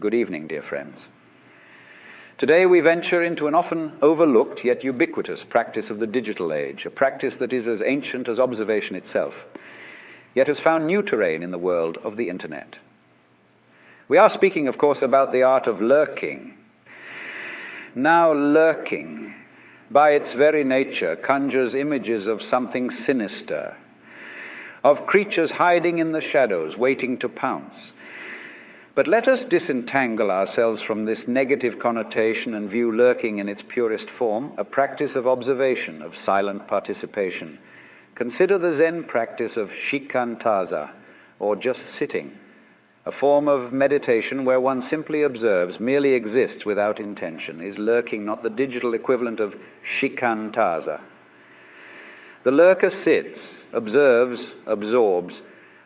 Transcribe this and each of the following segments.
Good evening, dear friends. Today we venture into an often overlooked yet ubiquitous practice of the digital age, a practice that is as ancient as observation itself, yet has found new terrain in the world of the internet. We are speaking, of course, about the art of lurking. Now, lurking, by its very nature, conjures images of something sinister, of creatures hiding in the shadows, waiting to pounce. But let us disentangle ourselves from this negative connotation and view lurking in its purest form, a practice of observation, of silent participation. Consider the Zen practice of shikantaza, or just sitting, a form of meditation where one simply observes, merely exists without intention. Is lurking not the digital equivalent of shikantaza? The lurker sits, observes, absorbs,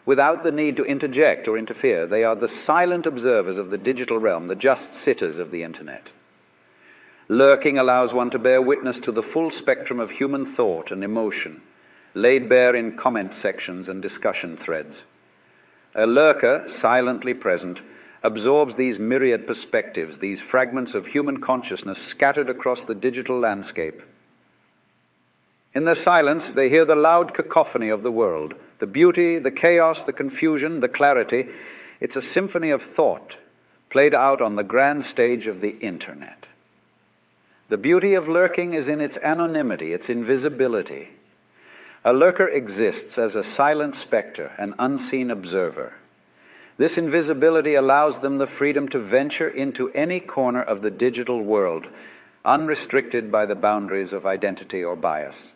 without the need to interject or interfere. They are the silent observers of the digital realm, the just sitters of the internet. Lurking allows one to bear witness to the full spectrum of human thought and emotion, laid bare in comment sections and discussion threads. A lurker, silently present, absorbs these myriad perspectives, these fragments of human consciousness scattered across the digital landscape. In their silence, they hear the loud cacophony of the world, the beauty, the chaos, the confusion, the clarity. It's a symphony of thought played out on the grand stage of the internet. The beauty of lurking is in its anonymity, its invisibility. A lurker exists as a silent specter, an unseen observer. This invisibility allows them the freedom to venture into any corner of the digital world, unrestricted by the boundaries of identity or bias.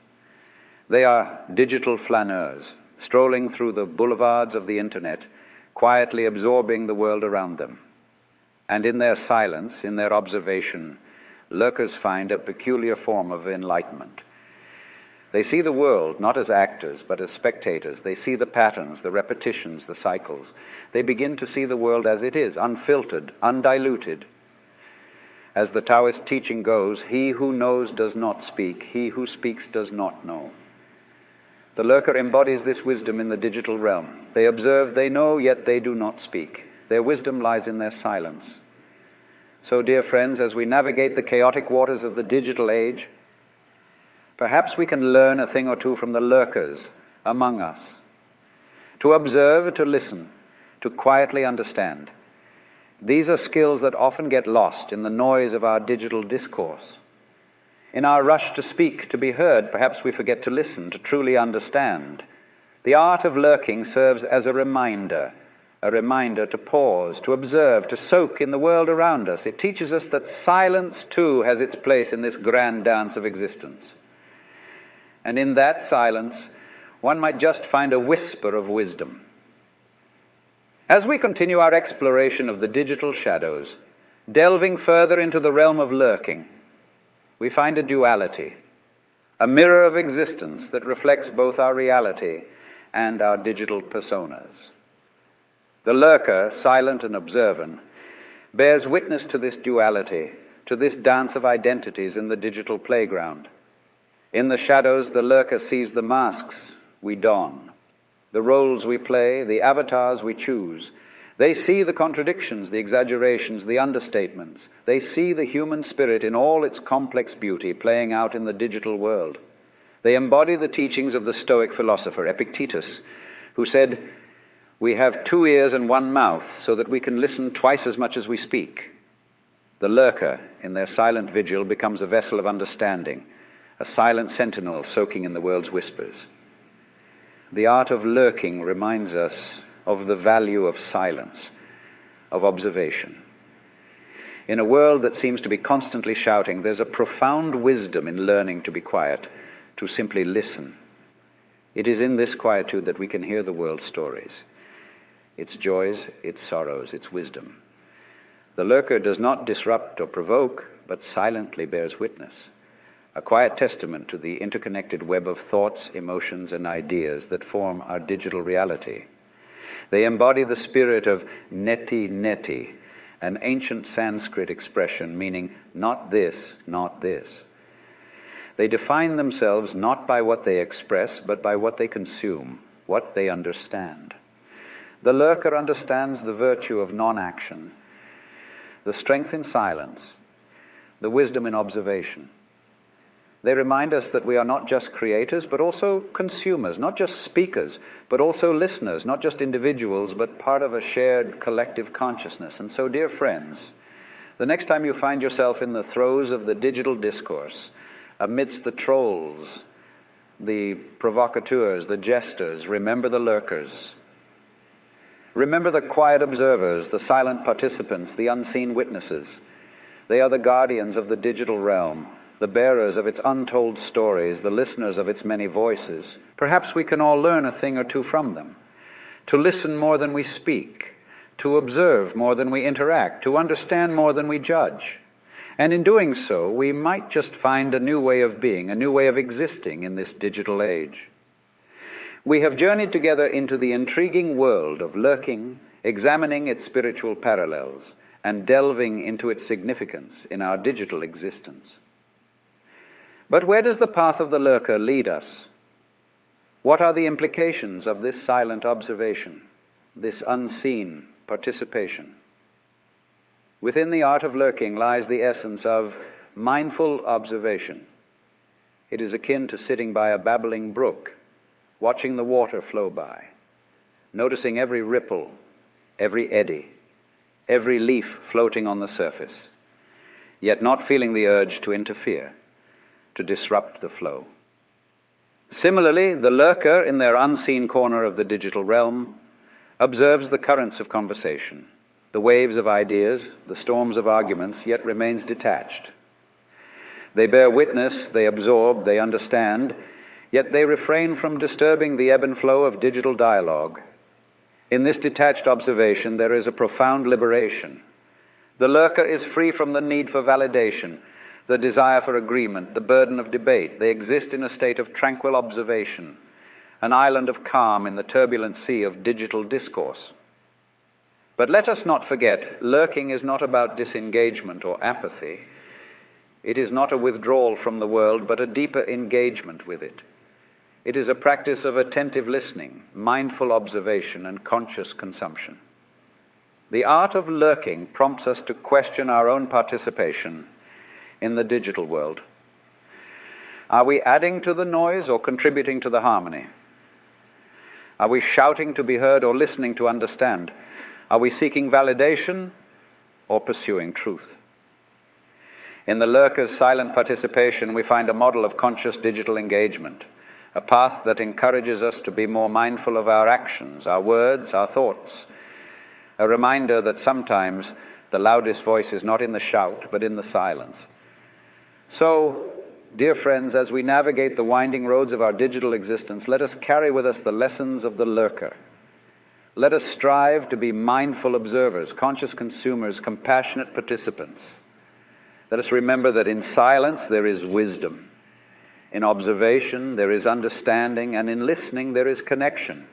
They are digital flaneurs, strolling through the boulevards of the internet, quietly absorbing the world around them. And in their silence, in their observation, lurkers find a peculiar form of enlightenment. They see the world not as actors, but as spectators. They see the patterns, the repetitions, the cycles. They begin to see the world as it is, unfiltered, undiluted. As the Taoist teaching goes, he who knows does not speak, he who speaks does not know. The lurker embodies this wisdom in the digital realm. They observe, they know, yet they do not speak. Their wisdom lies in their silence. So, dear friends, as we navigate the chaotic waters of the digital age, perhaps we can learn a thing or two from the lurkers among us. To observe, to listen, to quietly understand. These are skills that often get lost in the noise of our digital discourse. In our rush to speak, to be heard, perhaps we forget to listen, to truly understand. The art of lurking serves as a reminder to pause, to observe, to soak in the world around us. It teaches us that silence, too, has its place in this grand dance of existence. And in that silence, one might just find a whisper of wisdom. As we continue our exploration of the digital shadows, delving further into the realm of lurking, we find a duality, a mirror of existence that reflects both our reality and our digital personas. The lurker, silent and observant, bears witness to this duality, to this dance of identities in the digital playground. In the shadows, the lurker sees the masks we don, the roles we play, the avatars we choose. They see the contradictions, the exaggerations, the understatements. They see the human spirit in all its complex beauty playing out in the digital world. They embody the teachings of the Stoic philosopher Epictetus, who said, "We have 2 ears and 1 mouth so that we can listen twice as much as we speak." The lurker, in their silent vigil, becomes a vessel of understanding, a silent sentinel soaking in the world's whispers. The art of lurking reminds us of the value of silence, of observation. In a world that seems to be constantly shouting, there's a profound wisdom in learning to be quiet, to simply listen. It is in this quietude that we can hear the world's stories, its joys, its sorrows, its wisdom. The lurker does not disrupt or provoke, but silently bears witness. A quiet testament to the interconnected web of thoughts, emotions, and ideas that form our digital reality. They embody the spirit of neti neti, an ancient Sanskrit expression meaning not this, not this. They define themselves not by what they express, but by what they consume, what they understand. The lurker understands the virtue of non-action, the strength in silence, the wisdom in observation. They remind us that we are not just creators, but also consumers, not just speakers, but also listeners, not just individuals, but part of a shared collective consciousness. And so, dear friends, the next time you find yourself in the throes of the digital discourse, amidst the trolls, the provocateurs, the jesters, remember the lurkers. Remember the quiet observers, the silent participants, the unseen witnesses. They are the guardians of the digital realm, the bearers of its untold stories, the listeners of its many voices. Perhaps we can all learn a thing or two from them. To listen more than we speak, to observe more than we interact, to understand more than we judge. And in doing so, we might just find a new way of being, a new way of existing in this digital age. We have journeyed together into the intriguing world of lurking, examining its spiritual parallels, and delving into its significance in our digital existence. But where does the path of the lurker lead us? What are the implications of this silent observation, this unseen participation? Within the art of lurking lies the essence of mindful observation. It is akin to sitting by a babbling brook, watching the water flow by, noticing every ripple, every eddy, every leaf floating on the surface, yet not feeling the urge to interfere, to disrupt the flow. Similarly, the lurker, in their unseen corner of the digital realm, observes the currents of conversation, the waves of ideas, the storms of arguments, yet remains detached. They bear witness, they absorb, they understand, yet they refrain from disturbing the ebb and flow of digital dialogue. In this detached observation, there is a profound liberation. The lurker is free from the need for validation, the desire for agreement, the burden of debate. They exist in a state of tranquil observation, an island of calm in the turbulent sea of digital discourse. But let us not forget, lurking is not about disengagement or apathy. It is not a withdrawal from the world, but a deeper engagement with it. It is a practice of attentive listening, mindful observation, and conscious consumption. The art of lurking prompts us to question our own participation in the digital world. Are we adding to the noise or contributing to the harmony? Are we shouting to be heard or listening to understand? Are we seeking validation or pursuing truth? In the lurker's silent participation, we find a model of conscious digital engagement, a path that encourages us to be more mindful of our actions, our words, our thoughts, a reminder that sometimes the loudest voice is not in the shout, but in the silence. So, dear friends, as we navigate the winding roads of our digital existence, let us carry with us the lessons of the lurker. Let us strive to be mindful observers, conscious consumers, compassionate participants. Let us remember that in silence there is wisdom. In observation there is understanding, and in listening there is connection.